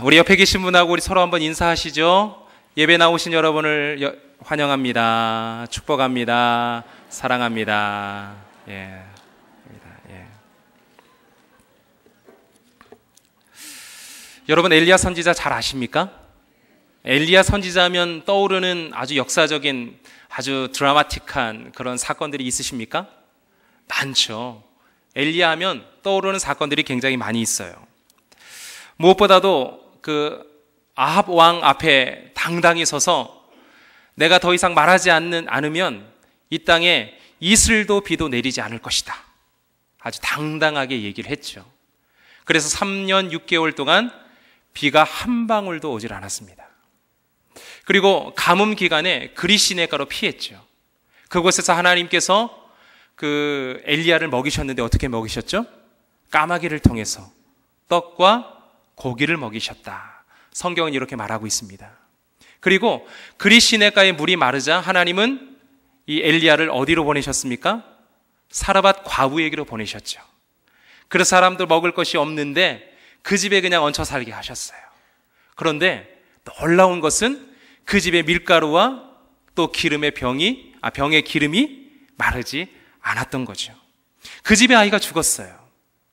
우리 옆에 계신 분하고 우리 서로 한번 인사하시죠. 예배 나오신 여러분을 환영합니다. 축복합니다. 사랑합니다. 예. 여러분, 엘리야 선지자 잘 아십니까? 엘리야 선지자면 떠오르는 아주 역사적인, 아주 드라마틱한 그런 사건들이 있으십니까? 많죠. 엘리야 하면 떠오르는 사건들이 굉장히 많이 있어요. 무엇보다도 그 아합 왕 앞에 당당히 서서 내가 더 이상 말하지 않으면 이 땅에 이슬도 비도 내리지 않을 것이다. 아주 당당하게 얘기를 했죠. 그래서 3년 6개월 동안 비가 한 방울도 오질 않았습니다. 그리고 가뭄 기간에 그리시네가로 피했죠. 그곳에서 하나님께서 그 엘리야를 먹이셨는데 어떻게 먹이셨죠? 까마귀를 통해서 떡과 고기를 먹이셨다. 성경은 이렇게 말하고 있습니다. 그리고 그리시네가의 물이 마르자 하나님은 이 엘리야를 어디로 보내셨습니까? 사르밧 과부에게로 보내셨죠. 그래서 사람들 먹을 것이 없는데 그 집에 그냥 얹혀 살게 하셨어요. 그런데 놀라운 것은 그 집의 밀가루와 또 병의 기름이 마르지 않았던 거죠. 그 집의 아이가 죽었어요.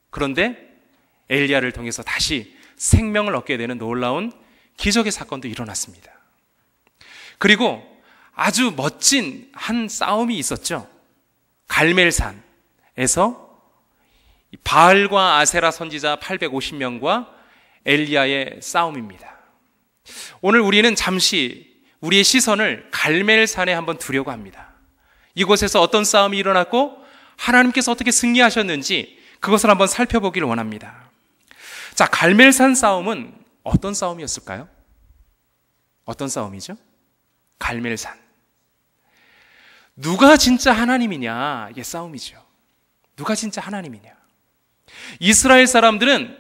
그런데 엘리야를 통해서 다시 생명을 얻게 되는 놀라운 기적의 사건도 일어났습니다. 그리고 아주 멋진 한 싸움이 있었죠. 갈멜산에서 바알과 아세라 선지자 850명과 엘리야의 싸움입니다. 오늘 우리는 잠시 우리의 시선을 갈멜산에 한번 두려고 합니다. 이곳에서 어떤 싸움이 일어났고 하나님께서 어떻게 승리하셨는지 그것을 한번 살펴보기를 원합니다. 자, 갈멜산 싸움은 어떤 싸움이었을까요? 어떤 싸움이죠? 갈멜산. 누가 진짜 하나님이냐, 이게 싸움이죠. 누가 진짜 하나님이냐. 이스라엘 사람들은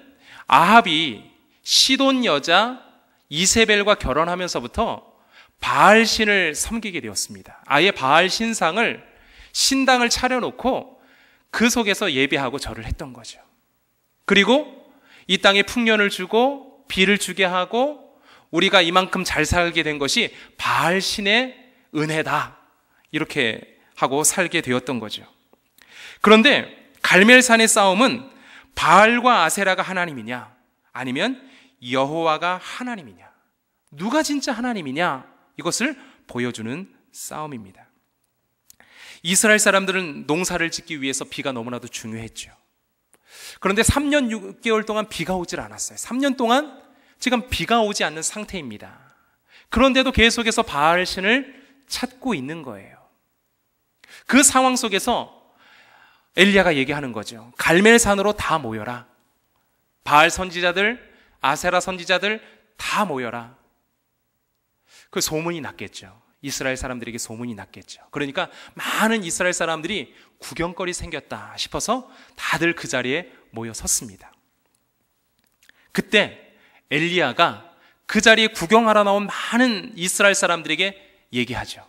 아합이 시돈 여자 이세벨과 결혼하면서부터 바알 신을 섬기게 되었습니다. 아예 바알 신상을, 신당을 차려놓고 그 속에서 예배하고 절을 했던 거죠. 그리고 이 땅에 풍년을 주고 비를 주게 하고 우리가 이만큼 잘 살게 된 것이 바알 신의 은혜다, 이렇게 하고 살게 되었던 거죠. 그런데 갈멜산의 싸움은 바알과 아세라가 하나님이냐 아니면 여호와가 하나님이냐, 누가 진짜 하나님이냐, 이것을 보여주는 싸움입니다. 이스라엘 사람들은 농사를 짓기 위해서 비가 너무나도 중요했죠. 그런데 3년 6개월 동안 비가 오질 않았어요. 3년 동안 지금 비가 오지 않는 상태입니다. 그런데도 계속해서 바알 신을 찾고 있는 거예요. 그 상황 속에서 엘리야가 얘기하는 거죠. 갈멜산으로 다 모여라. 바알 선지자들, 아세라 선지자들 다 모여라. 그 소문이 났겠죠. 이스라엘 사람들에게 소문이 났겠죠. 그러니까 많은 이스라엘 사람들이 구경거리 생겼다 싶어서 다들 그 자리에 모여 섰습니다. 그때 엘리야가 그 자리에 구경하러 나온 많은 이스라엘 사람들에게 얘기하죠.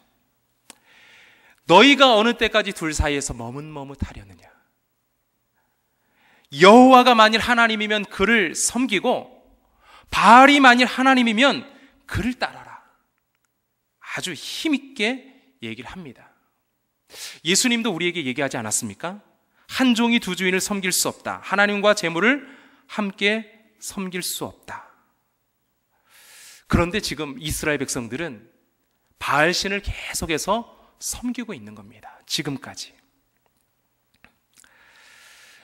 너희가 어느 때까지 둘 사이에서 머뭇머뭇하려느냐. 여호와가 만일 하나님이면 그를 섬기고 바알이 만일 하나님이면 그를 따라라. 아주 힘있게 얘기를 합니다. 예수님도 우리에게 얘기하지 않았습니까? 한 종이 두 주인을 섬길 수 없다. 하나님과 재물을 함께 섬길 수 없다. 그런데 지금 이스라엘 백성들은 바알신을 계속해서 섬기고 있는 겁니다. 지금까지.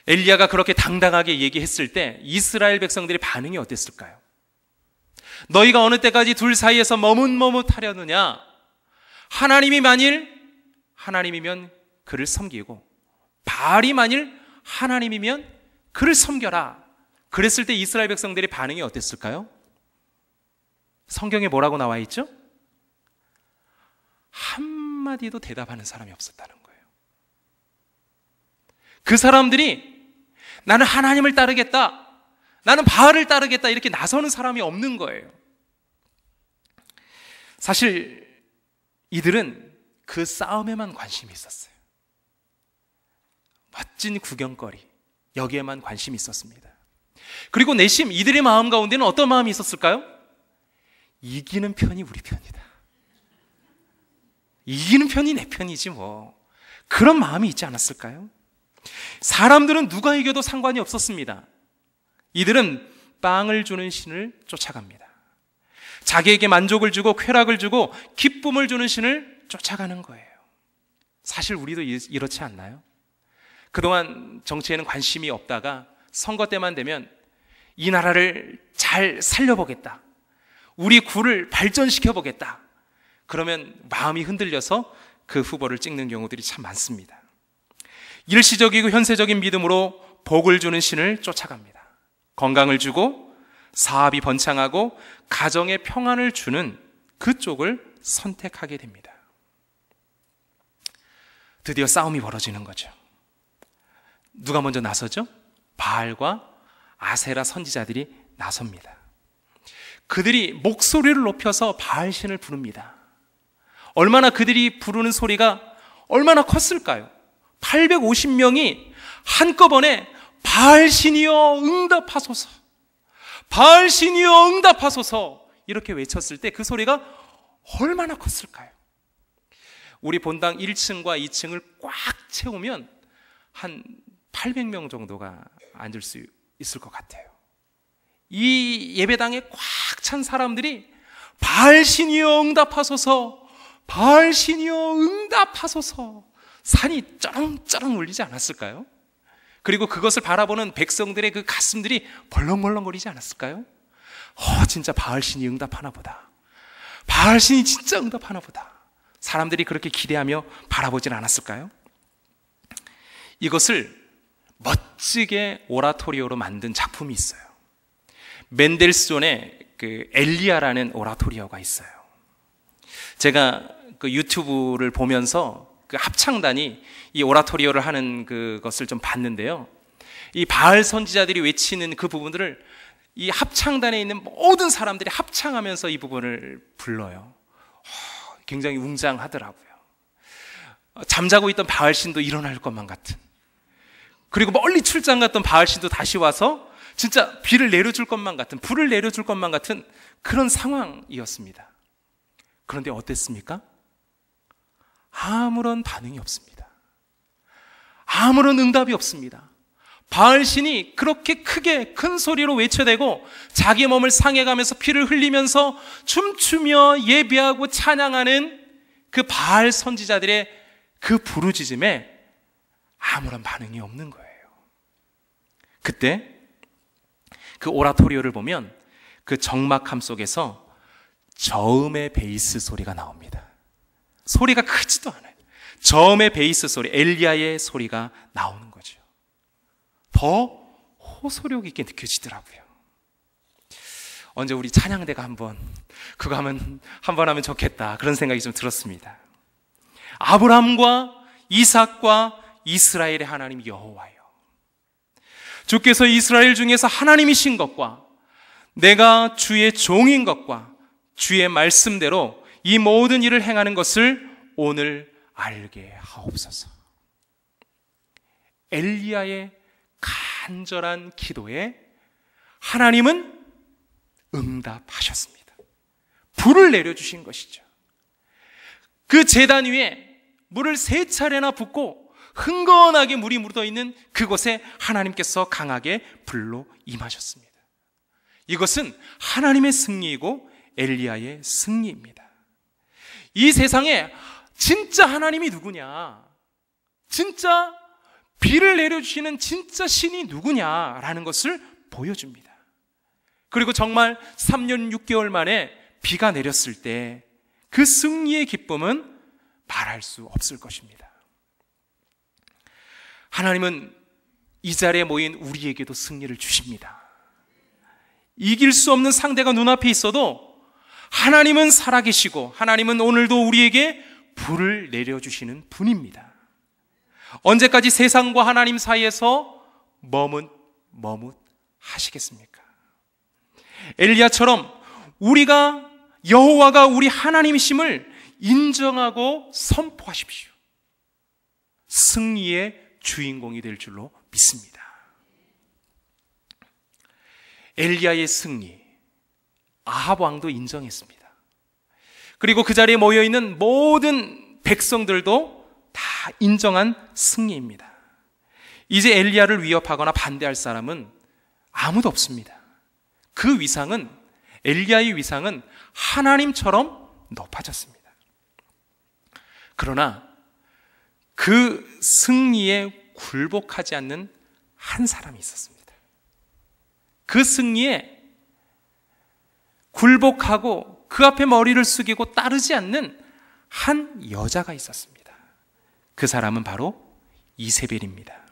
엘리야가 그렇게 당당하게 얘기했을 때 이스라엘 백성들의 반응이 어땠을까요? 너희가 어느 때까지 둘 사이에서 머뭇머뭇하려느냐. 하나님이 만일 하나님이면 그를 섬기고 바알이 만일 하나님이면 그를 섬겨라. 그랬을 때 이스라엘 백성들의 반응이 어땠을까요? 성경에 뭐라고 나와 있죠? 한마디도 대답하는 사람이 없었다는 거예요. 그 사람들이 나는 하나님을 따르겠다, 나는 바알을 따르겠다, 이렇게 나서는 사람이 없는 거예요. 사실 이들은 그 싸움에만 관심이 있었어요. 멋진 구경거리, 여기에만 관심이 있었습니다. 그리고 내심 이들의 마음 가운데는 어떤 마음이 있었을까요? 이기는 편이 우리 편이다. 이기는 편이 내 편이지 뭐. 그런 마음이 있지 않았을까요? 사람들은 누가 이겨도 상관이 없었습니다. 이들은 빵을 주는 신을 쫓아갑니다. 자기에게 만족을 주고 쾌락을 주고 기쁨을 주는 신을 쫓아가는 거예요. 사실 우리도 이렇지 않나요? 그동안 정치에는 관심이 없다가 선거 때만 되면 이 나라를 잘 살려보겠다, 우리 구를 발전시켜보겠다, 그러면 마음이 흔들려서 그 후보를 찍는 경우들이 참 많습니다. 일시적이고 현세적인 믿음으로 복을 주는 신을 쫓아갑니다. 건강을 주고 사업이 번창하고 가정의 평안을 주는 그쪽을 선택하게 됩니다. 드디어 싸움이 벌어지는 거죠. 누가 먼저 나서죠? 바알과 아세라 선지자들이 나섭니다. 그들이 목소리를 높여서 바알 신을 부릅니다. 얼마나 그들이 부르는 소리가 얼마나 컸을까요? 850명이 한꺼번에 바알 신이여 응답하소서, 바알 신이여 응답하소서 이렇게 외쳤을 때 그 소리가 얼마나 컸을까요? 우리 본당 1층과 2층을 꽉 채우면 한 800명 정도가 앉을 수 있을 것 같아요. 이 예배당에 꽉 찬 사람들이 바알 신이여 응답하소서, 바알 신이여 응답하소서, 산이 쩌렁쩌렁 울리지 않았을까요? 그리고 그것을 바라보는 백성들의 그 가슴들이 벌렁벌렁거리지 않았을까요? 진짜 바알 신이 응답하나 보다, 바알 신이 진짜 응답하나 보다. 사람들이 그렇게 기대하며 바라보진 않았을까요? 이것을 멋지게 오라토리오로 만든 작품이 있어요. 멘델스존의 그 엘리야라는 오라토리오가 있어요. 제가 그 유튜브를 보면서 그 합창단이 이 오라토리오를 하는 그것을 좀 봤는데요. 이 바알 선지자들이 외치는 그 부분들을 이 합창단에 있는 모든 사람들이 합창하면서 이 부분을 불러요. 굉장히 웅장하더라고요. 잠자고 있던 바알신도 일어날 것만 같은, 그리고 멀리 출장 갔던 바알신도 다시 와서 진짜 비를 내려줄 것만 같은, 불을 내려줄 것만 같은 그런 상황이었습니다. 그런데 어땠습니까? 아무런 반응이 없습니다. 아무런 응답이 없습니다. 바알신이 그렇게 크게 큰 소리로 외쳐대고 자기 몸을 상해가면서 피를 흘리면서 춤추며 예배하고 찬양하는 그 바알 선지자들의 그 부르짖음에 아무런 반응이 없는 거예요. 그때 그 오라토리오를 보면 그 적막함 속에서 저음의 베이스 소리가 나옵니다. 소리가 크지도 않아요. 저음의 베이스 소리, 엘리야의 소리가 나오는 거죠. 더 호소력 있게 느껴지더라고요. 언제 우리 찬양대가 한번 하면 좋겠다, 그런 생각이 좀 들었습니다. 아브라함과 이삭과 이스라엘의 하나님 여호와여, 주께서 이스라엘 중에서 하나님이신 것과 내가 주의 종인 것과 주의 말씀대로 이 모든 일을 행하는 것을 오늘 알게 하옵소서. 엘리야의 간절한 기도에 하나님은 응답하셨습니다. 불을 내려주신 것이죠. 그 제단 위에 물을 3차례나 붓고 흥건하게 물이 묻어있는 그곳에 하나님께서 강하게 불로 임하셨습니다. 이것은 하나님의 승리이고 엘리야의 승리입니다. 이 세상에 진짜 하나님이 누구냐, 진짜 비를 내려주시는 진짜 신이 누구냐라는 것을 보여줍니다. 그리고 정말 3년 6개월 만에 비가 내렸을 때 그 승리의 기쁨은 말할 수 없을 것입니다. 하나님은 이 자리에 모인 우리에게도 승리를 주십니다. 이길 수 없는 상대가 눈앞에 있어도 하나님은 살아계시고 하나님은 오늘도 우리에게 불을 내려주시는 분입니다. 언제까지 세상과 하나님 사이에서 머뭇하시겠습니까? 엘리야처럼 우리가 여호와가 우리 하나님이심을 인정하고 선포하십시오. 승리의 주인공이 될 줄로 믿습니다. 엘리야의 승리, 아합 왕도 인정했습니다. 그리고 그 자리에 모여있는 모든 백성들도 다 인정한 승리입니다. 이제 엘리야를 위협하거나 반대할 사람은 아무도 없습니다. 그 위상은, 엘리야의 위상은 하나님처럼 높아졌습니다. 그러나 그 승리에 굴복하지 않는 한 사람이 있었습니다. 그 승리에 굴복하고 그 앞에 머리를 숙이고 따르지 않는 한 여자가 있었습니다. 그 사람은 바로 이세벨입니다.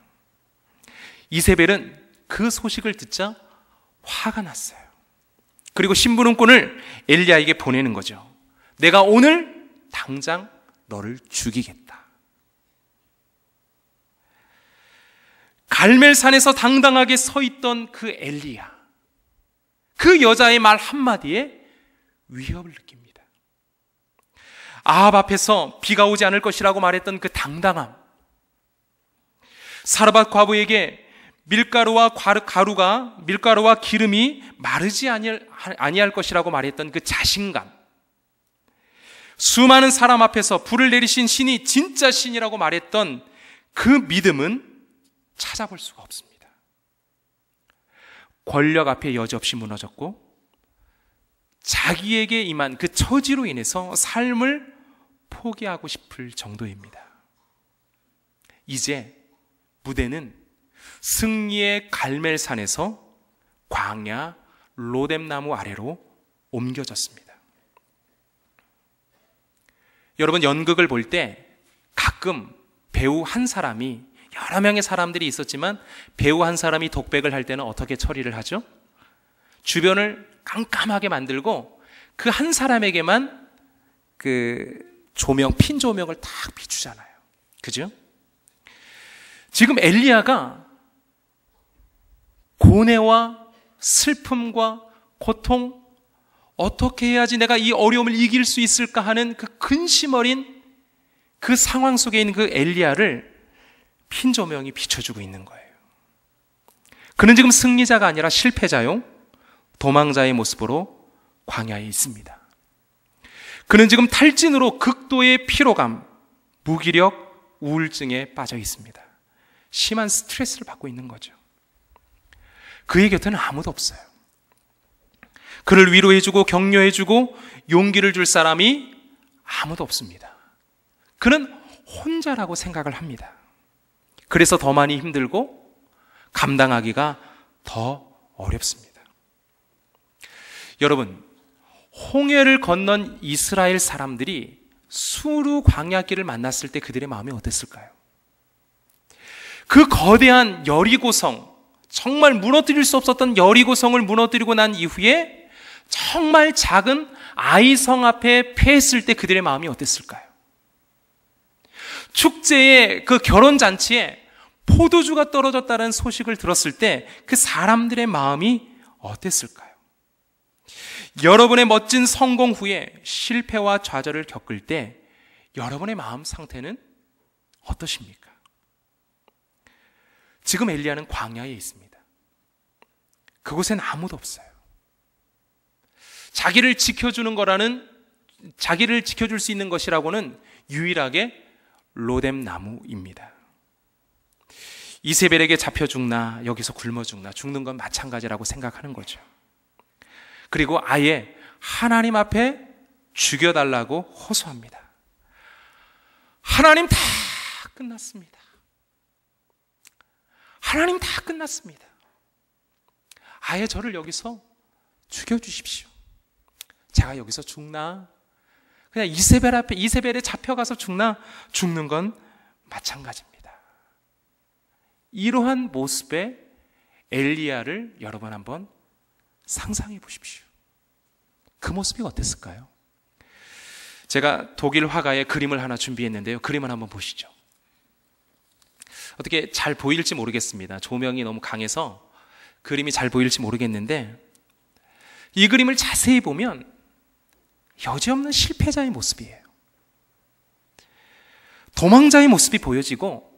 이세벨은 그 소식을 듣자 화가 났어요. 그리고 심부름꾼을 엘리야에게 보내는 거죠. 내가 오늘 당장 너를 죽이겠다. 갈멜산에서 당당하게 서 있던 그 엘리야, 그 여자의 말 한마디에 위협을 느낍니다. 아합 앞에서 비가 오지 않을 것이라고 말했던 그 당당함, 사르밧 과부에게 밀가루와 기름이 마르지 아니할 것이라고 말했던 그 자신감, 수많은 사람 앞에서 불을 내리신 신이 진짜 신이라고 말했던 그 믿음은 찾아볼 수가 없습니다. 권력 앞에 여지없이 무너졌고 자기에게 임한 그 처지로 인해서 삶을 포기하고 싶을 정도입니다. 이제 무대는 승리의 갈멜산에서 광야 로뎀나무 아래로 옮겨졌습니다. 여러분, 연극을 볼 때 가끔 배우 한 사람이, 여러 명의 사람들이 있었지만 배우 한 사람이 독백을 할 때는 어떻게 처리를 하죠? 주변을 깜깜하게 만들고 그 한 사람에게만 그 조명, 핀 조명을 딱 비추잖아요. 그죠? 지금 엘리야가 고뇌와 슬픔과 고통, 어떻게 해야지 내가 이 어려움을 이길 수 있을까 하는 그 근심 어린 그 상황 속에 있는 그 엘리야를 핀 조명이 비춰주고 있는 거예요. 그는 지금 승리자가 아니라 실패자요, 도망자의 모습으로 광야에 있습니다. 그는 지금 탈진으로 극도의 피로감, 무기력, 우울증에 빠져 있습니다. 심한 스트레스를 받고 있는 거죠. 그의 곁에는 아무도 없어요. 그를 위로해주고 격려해주고 용기를 줄 사람이 아무도 없습니다. 그는 혼자라고 생각을 합니다. 그래서 더 많이 힘들고 감당하기가 더 어렵습니다. 여러분, 홍해를 건넌 이스라엘 사람들이 수르 광야길을 만났을 때 그들의 마음이 어땠을까요? 그 거대한 여리고성, 정말 무너뜨릴 수 없었던 여리고성을 무너뜨리고 난 이후에 정말 작은 아이성 앞에 패했을 때 그들의 마음이 어땠을까요? 축제의 그 결혼잔치에 포도주가 떨어졌다는 소식을 들었을 때 그 사람들의 마음이 어땠을까요? 여러분의 멋진 성공 후에 실패와 좌절을 겪을 때 여러분의 마음 상태는 어떠십니까? 지금 엘리야는 광야에 있습니다. 그곳엔 아무도 없어요. 자기를 지켜줄 수 있는 것이라고는 유일하게 로뎀나무입니다. 이세벨에게 잡혀 죽나 여기서 굶어 죽나, 죽는 건 마찬가지라고 생각하는 거죠. 그리고 아예 하나님 앞에 죽여달라고 호소합니다. 하나님, 다 끝났습니다. 하나님, 다 끝났습니다. 아예 저를 여기서 죽여주십시오. 제가 여기서 죽나? 그냥 이세벨에 잡혀가서 죽나? 죽는 건 마찬가지입니다. 이러한 모습의 엘리야를 여러분 한번 상상해 보십시오. 그 모습이 어땠을까요? 제가 독일 화가의 그림을 하나 준비했는데요. 그림을 한번 보시죠. 어떻게 잘 보일지 모르겠습니다. 조명이 너무 강해서 그림이 잘 보일지 모르겠는데, 이 그림을 자세히 보면 여지없는 실패자의 모습이에요. 도망자의 모습이 보여지고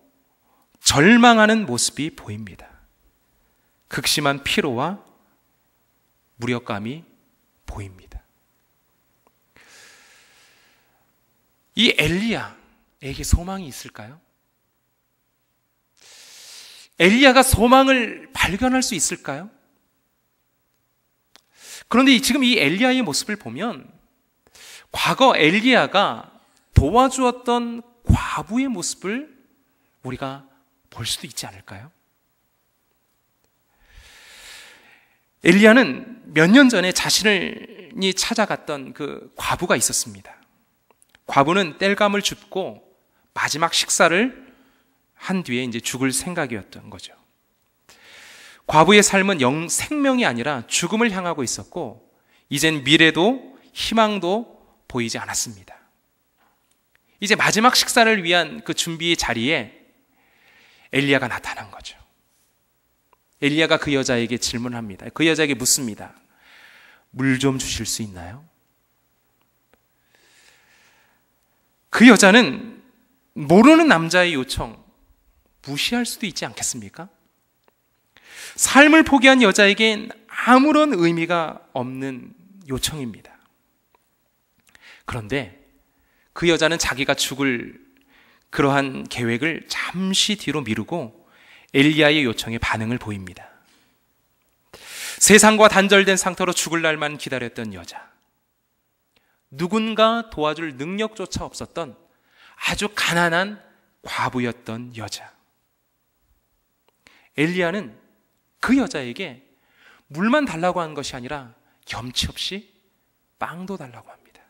절망하는 모습이 보입니다. 극심한 피로와 무력감이 보입니다. 이 엘리야에게 소망이 있을까요? 엘리야가 소망을 발견할 수 있을까요? 그런데 지금 이 엘리야의 모습을 보면 과거 엘리야가 도와주었던 과부의 모습을 우리가 볼 수도 있지 않을까요? 엘리야는 몇 년 전에 자신이 찾아갔던 그 과부가 있었습니다. 과부는 땔감을 줍고 마지막 식사를 한 뒤에 이제 죽을 생각이었던 거죠. 과부의 삶은 생명이 아니라 죽음을 향하고 있었고, 이젠 미래도 희망도 보이지 않았습니다. 이제 마지막 식사를 위한 그 준비의 자리에 엘리야가 나타난 거죠. 엘리야가 그 여자에게 질문합니다. 그 여자에게 묻습니다. 물 좀 주실 수 있나요? 그 여자는 모르는 남자의 요청 무시할 수도 있지 않겠습니까? 삶을 포기한 여자에겐 아무런 의미가 없는 요청입니다. 그런데 그 여자는 자기가 죽을 그러한 계획을 잠시 뒤로 미루고 엘리야의 요청에 반응을 보입니다. 세상과 단절된 상태로 죽을 날만 기다렸던 여자, 누군가 도와줄 능력조차 없었던 아주 가난한 과부였던 여자. 엘리야는 그 여자에게 물만 달라고 한 것이 아니라 염치 없이 빵도 달라고 합니다.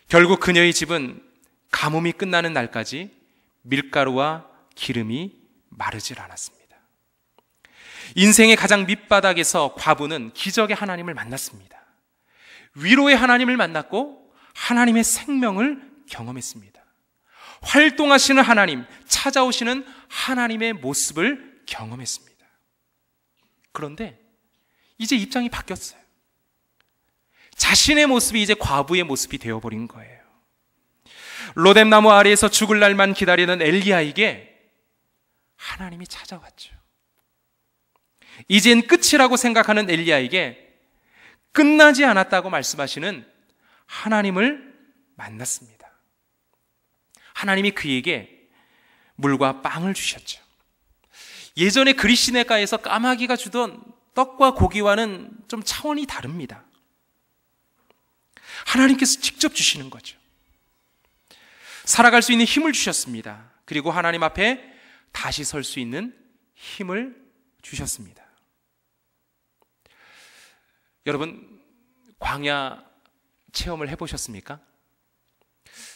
결국 그녀의 집은 가뭄이 끝나는 날까지 밀가루와 기름이 마르질 않았습니다. 인생의 가장 밑바닥에서 과부는 기적의 하나님을 만났습니다. 위로의 하나님을 만났고 하나님의 생명을 경험했습니다. 활동하시는 하나님, 찾아오시는 하나님의 모습을 경험했습니다. 그런데 이제 입장이 바뀌었어요. 자신의 모습이 이제 과부의 모습이 되어버린 거예요. 로뎀나무 아래에서 죽을 날만 기다리는 엘리야에게 하나님이 찾아왔죠. 이젠 끝이라고 생각하는 엘리야에게 끝나지 않았다고 말씀하시는 하나님을 만났습니다. 하나님이 그에게 물과 빵을 주셨죠. 예전에 그리시네가에서 까마귀가 주던 떡과 고기와는 좀 차원이 다릅니다. 하나님께서 직접 주시는 거죠. 살아갈 수 있는 힘을 주셨습니다. 그리고 하나님 앞에 다시 설 수 있는 힘을 주셨습니다. 여러분, 광야 체험을 해보셨습니까?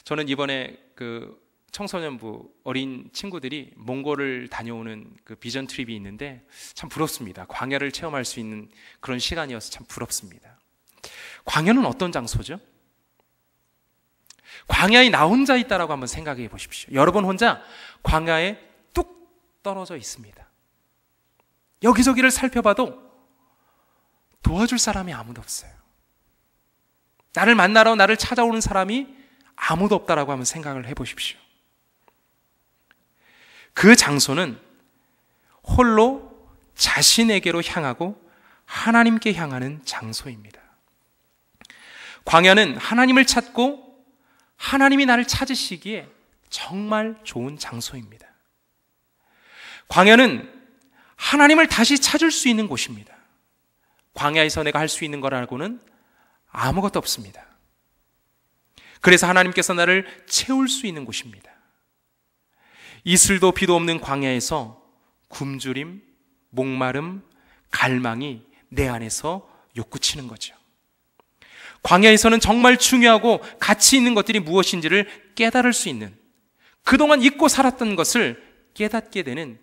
저는 이번에 그 청소년부 어린 친구들이 몽골을 다녀오는 그 비전 트립이 있는데 참 부럽습니다. 광야를 체험할 수 있는 그런 시간이어서 참 부럽습니다. 광야는 어떤 장소죠? 광야에 나 혼자 있다라고 한번 생각해 보십시오. 여러분 혼자 광야에 뚝 떨어져 있습니다. 여기저기를 살펴봐도 도와줄 사람이 아무도 없어요. 나를 만나러 나를 찾아오는 사람이 아무도 없다라고 한번 생각을 해 보십시오. 그 장소는 홀로 자신에게로 향하고 하나님께 향하는 장소입니다. 광야는 하나님을 찾고 하나님이 나를 찾으시기에 정말 좋은 장소입니다. 광야는 하나님을 다시 찾을 수 있는 곳입니다. 광야에서 내가 할 수 있는 거라고는 아무것도 없습니다. 그래서 하나님께서 나를 채울 수 있는 곳입니다. 이슬도 비도 없는 광야에서 굶주림, 목마름, 갈망이 내 안에서 욕구치는 거죠. 광야에서는 정말 중요하고 가치 있는 것들이 무엇인지를 깨달을 수 있는, 그동안 잊고 살았던 것을 깨닫게 되는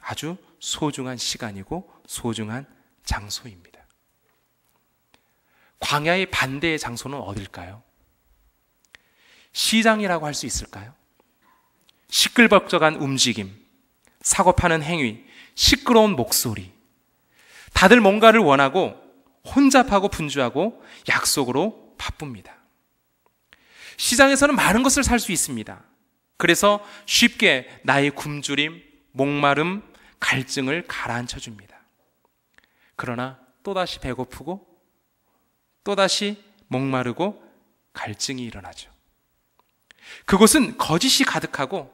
아주 소중한 시간이고 소중한 장소입니다. 광야의 반대의 장소는 어딜까요? 시장이라고 할 수 있을까요? 시끌벅적한 움직임, 사고 파는 행위, 시끄러운 목소리, 다들 뭔가를 원하고 혼잡하고 분주하고 약속으로 바쁩니다. 시장에서는 많은 것을 살 수 있습니다. 그래서 쉽게 나의 굶주림, 목마름, 갈증을 가라앉혀 줍니다. 그러나 또다시 배고프고 또다시 목마르고 갈증이 일어나죠. 그곳은 거짓이 가득하고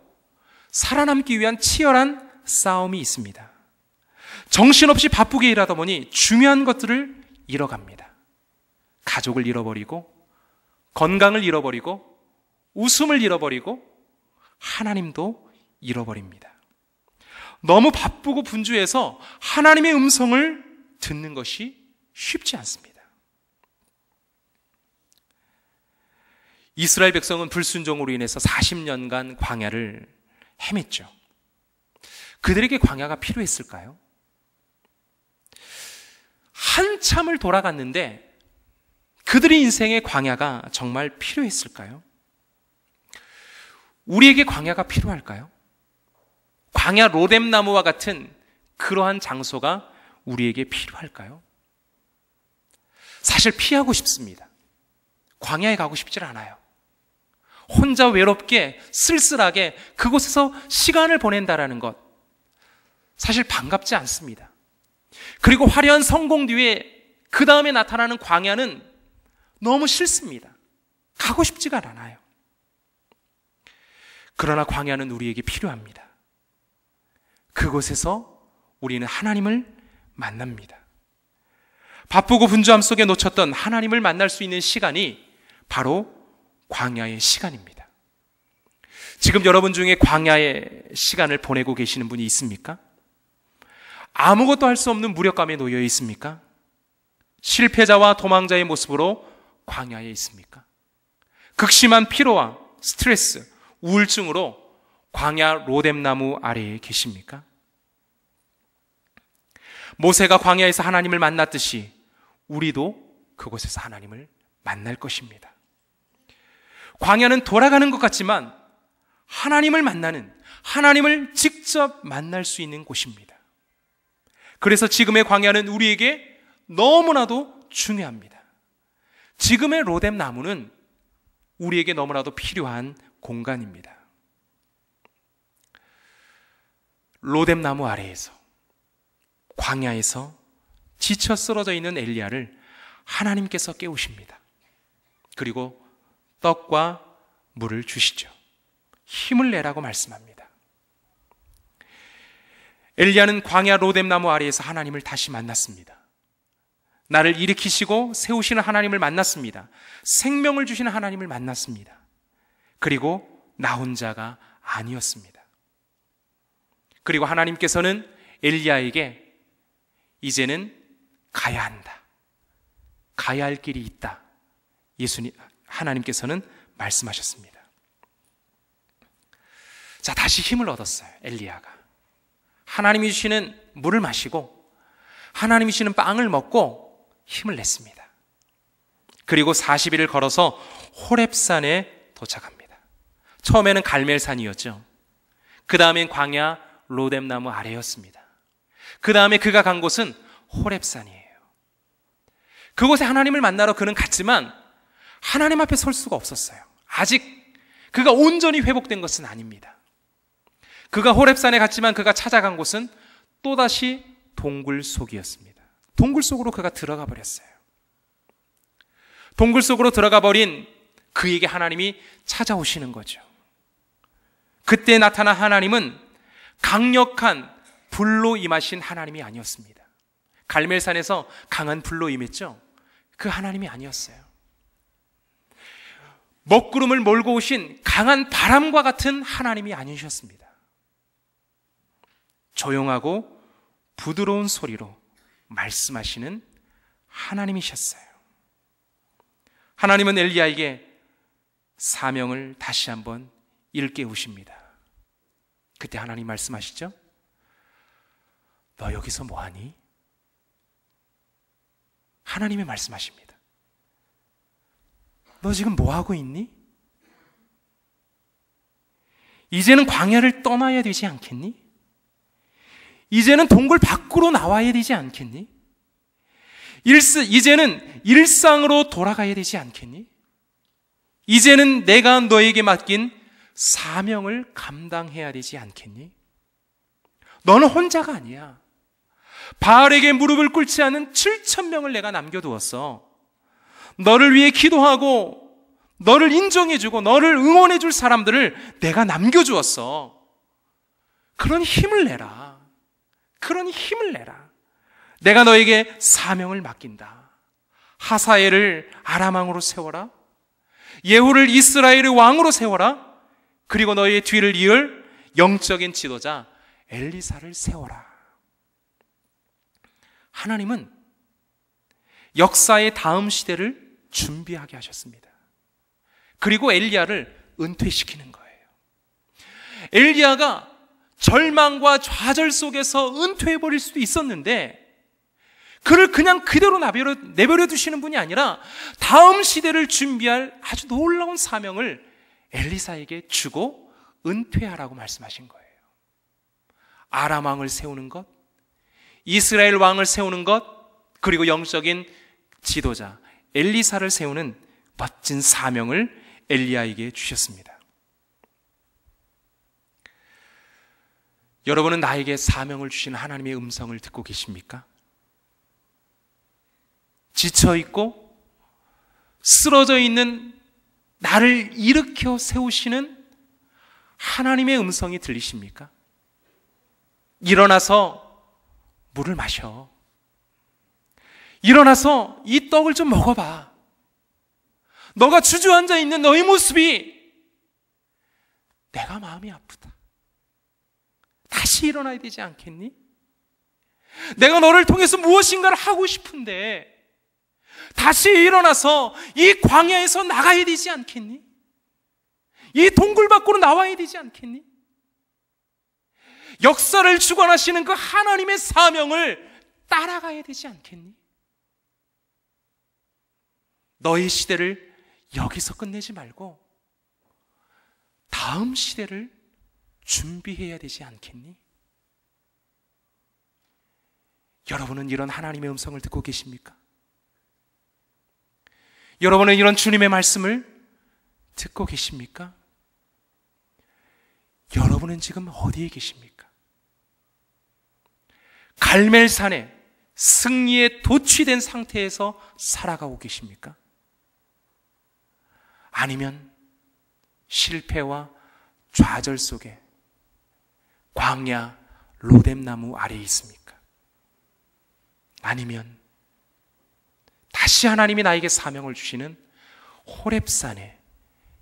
살아남기 위한 치열한 싸움이 있습니다. 정신없이 바쁘게 일하다 보니 중요한 것들을 잃어갑니다. 가족을 잃어버리고 건강을 잃어버리고 웃음을 잃어버리고 하나님도 잃어버립니다. 너무 바쁘고 분주해서 하나님의 음성을 듣는 것이 쉽지 않습니다. 이스라엘 백성은 불순종으로 인해서 40년간 광야를 헤맸죠. 그들에게 광야가 필요했을까요? 한참을 돌아갔는데 그들의 인생에 광야가 정말 필요했을까요? 우리에게 광야가 필요할까요? 광야 로뎀나무와 같은 그러한 장소가 우리에게 필요할까요? 사실 피하고 싶습니다. 광야에 가고 싶질 않아요. 혼자 외롭게 쓸쓸하게 그곳에서 시간을 보낸다라는 것, 사실 반갑지 않습니다. 그리고 화려한 성공 뒤에 그 다음에 나타나는 광야는 너무 싫습니다. 가고 싶지가 않아요. 그러나 광야는 우리에게 필요합니다. 그곳에서 우리는 하나님을 만납니다. 바쁘고 분주함 속에 놓쳤던 하나님을 만날 수 있는 시간이 바로 광야의 시간입니다. 지금 여러분 중에 광야의 시간을 보내고 계시는 분이 있습니까? 아무것도 할 수 없는 무력감에 놓여 있습니까? 실패자와 도망자의 모습으로 광야에 있습니까? 극심한 피로와 스트레스, 우울증으로 광야 로뎀나무 아래에 계십니까? 모세가 광야에서 하나님을 만났듯이 우리도 그곳에서 하나님을 만날 것입니다. 광야는 돌아가는 것 같지만 하나님을 만나는, 하나님을 직접 만날 수 있는 곳입니다. 그래서 지금의 광야는 우리에게 너무나도 중요합니다. 지금의 로뎀나무는 우리에게 너무나도 필요한 공간입니다. 로뎀나무 아래에서, 광야에서 지쳐 쓰러져 있는 엘리야를 하나님께서 깨우십니다. 그리고 떡과 물을 주시죠. 힘을 내라고 말씀합니다. 엘리야는 광야 로뎀나무 아래에서 하나님을 다시 만났습니다. 나를 일으키시고 세우시는 하나님을 만났습니다. 생명을 주시는 하나님을 만났습니다. 그리고 나 혼자가 아니었습니다. 그리고 하나님께서는 엘리야에게 이제는 가야 한다, 가야 할 길이 있다, 하나님께서는 말씀하셨습니다. 자, 다시 힘을 얻었어요. 엘리야가 하나님이 주시는 물을 마시고 하나님이 주시는 빵을 먹고 힘을 냈습니다. 그리고 40일을 걸어서 호렙산에 도착합니다. 처음에는 갈멜산이었죠. 그 다음엔 광야 로뎀나무 아래였습니다. 그 다음에 그가 간 곳은 호렙산이에요. 그곳에 하나님을 만나러 그는 갔지만 하나님 앞에 설 수가 없었어요. 아직 그가 온전히 회복된 것은 아닙니다. 그가 호렙산에 갔지만 그가 찾아간 곳은 또다시 동굴 속이었습니다. 동굴 속으로 그가 들어가 버렸어요. 동굴 속으로 들어가 버린 그에게 하나님이 찾아오시는 거죠. 그때 나타난 하나님은 강력한 불로 임하신 하나님이 아니었습니다. 갈멜산에서 강한 불로 임했죠. 그 하나님이 아니었어요. 먹구름을 몰고 오신 강한 바람과 같은 하나님이 아니셨습니다. 조용하고 부드러운 소리로 말씀하시는 하나님이셨어요. 하나님은 엘리야에게 사명을 다시 한번 일깨우십니다. 그때 하나님 말씀하시죠? 너 여기서 뭐하니? 하나님이 말씀하십니다. 너 지금 뭐하고 있니? 이제는 광야를 떠나야 되지 않겠니? 이제는 동굴 밖으로 나와야 되지 않겠니? 이제는 일상으로 돌아가야 되지 않겠니? 이제는 내가 너에게 맡긴 사명을 감당해야 되지 않겠니? 너는 혼자가 아니야. 바알에게 무릎을 꿇지 않은 7,000명을 내가 남겨두었어. 너를 위해 기도하고 너를 인정해주고 너를 응원해줄 사람들을 내가 남겨주었어. 그런 힘을 내라. 그런 힘을 내라. 내가 너에게 사명을 맡긴다. 하사엘을 아람 왕으로 세워라. 예후를 이스라엘의 왕으로 세워라. 그리고 너의 뒤를 이을 영적인 지도자 엘리사를 세워라. 하나님은 역사의 다음 시대를 준비하게 하셨습니다. 그리고 엘리야를 은퇴시키는 거예요. 엘리야가 절망과 좌절 속에서 은퇴해버릴 수도 있었는데 그를 그냥 그대로 내버려 두시는 분이 아니라 다음 시대를 준비할 아주 놀라운 사명을 엘리사에게 주고 은퇴하라고 말씀하신 거예요. 아람 왕을 세우는 것, 이스라엘 왕을 세우는 것, 그리고 영적인 지도자 엘리사를 세우는 멋진 사명을 엘리야에게 주셨습니다. 여러분은 나에게 사명을 주신 하나님의 음성을 듣고 계십니까? 지쳐있고 쓰러져 있는 나를 일으켜 세우시는 하나님의 음성이 들리십니까? 일어나서 물을 마셔. 일어나서 이 떡을 좀 먹어봐. 너가 주저앉아 있는 너의 모습이 내가 마음이 아프다. 다시 일어나야 되지 않겠니? 내가 너를 통해서 무엇인가를 하고 싶은데 다시 일어나서 이 광야에서 나가야 되지 않겠니? 이 동굴 밖으로 나와야 되지 않겠니? 역사를 주관하시는 그 하나님의 사명을 따라가야 되지 않겠니? 너의 시대를 여기서 끝내지 말고 다음 시대를 준비해야 되지 않겠니? 여러분은 이런 하나님의 음성을 듣고 계십니까? 여러분은 이런 주님의 말씀을 듣고 계십니까? 여러분은 지금 어디에 계십니까? 갈멜산에 승리에 도취된 상태에서 살아가고 계십니까? 아니면 실패와 좌절 속에 광야 로뎀나무 아래에 있습니까? 아니면 다시 하나님이 나에게 사명을 주시는 호렙산에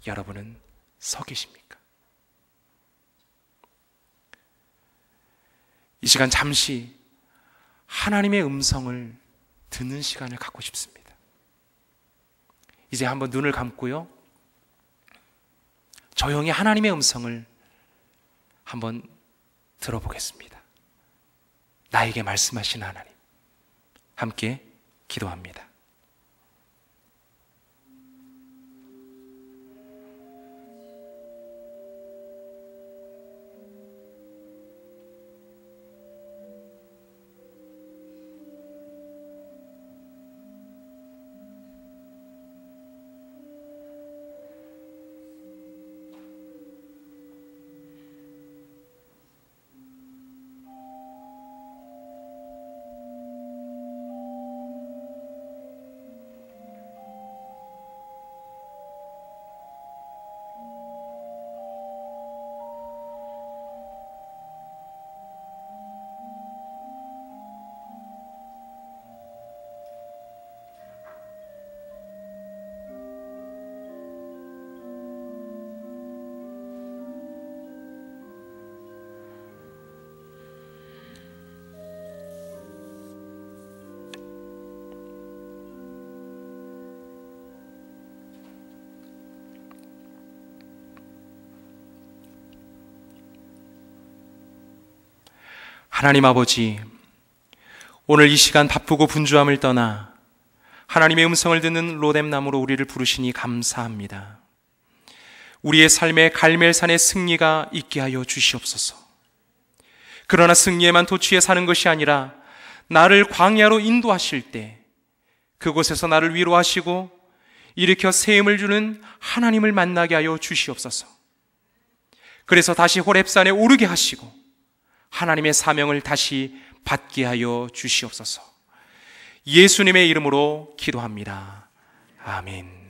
여러분은 서 계십니까? 이 시간 잠시 하나님의 음성을 듣는 시간을 갖고 싶습니다. 이제 한번 눈을 감고요, 조용히 하나님의 음성을 한번 들어보겠습니다. 나에게 말씀하시는 하나님, 함께 기도합니다. 하나님 아버지, 오늘 이 시간 바쁘고 분주함을 떠나 하나님의 음성을 듣는 로뎀나무로 우리를 부르시니 감사합니다. 우리의 삶에 갈멜산의 승리가 있게 하여 주시옵소서. 그러나 승리에만 도취해 사는 것이 아니라 나를 광야로 인도하실 때 그곳에서 나를 위로하시고 일으켜 세임을 주는 하나님을 만나게 하여 주시옵소서. 그래서 다시 호렙산에 오르게 하시고 하나님의 사명을 다시 받게 하여 주시옵소서. 예수님의 이름으로 기도합니다. 아멘.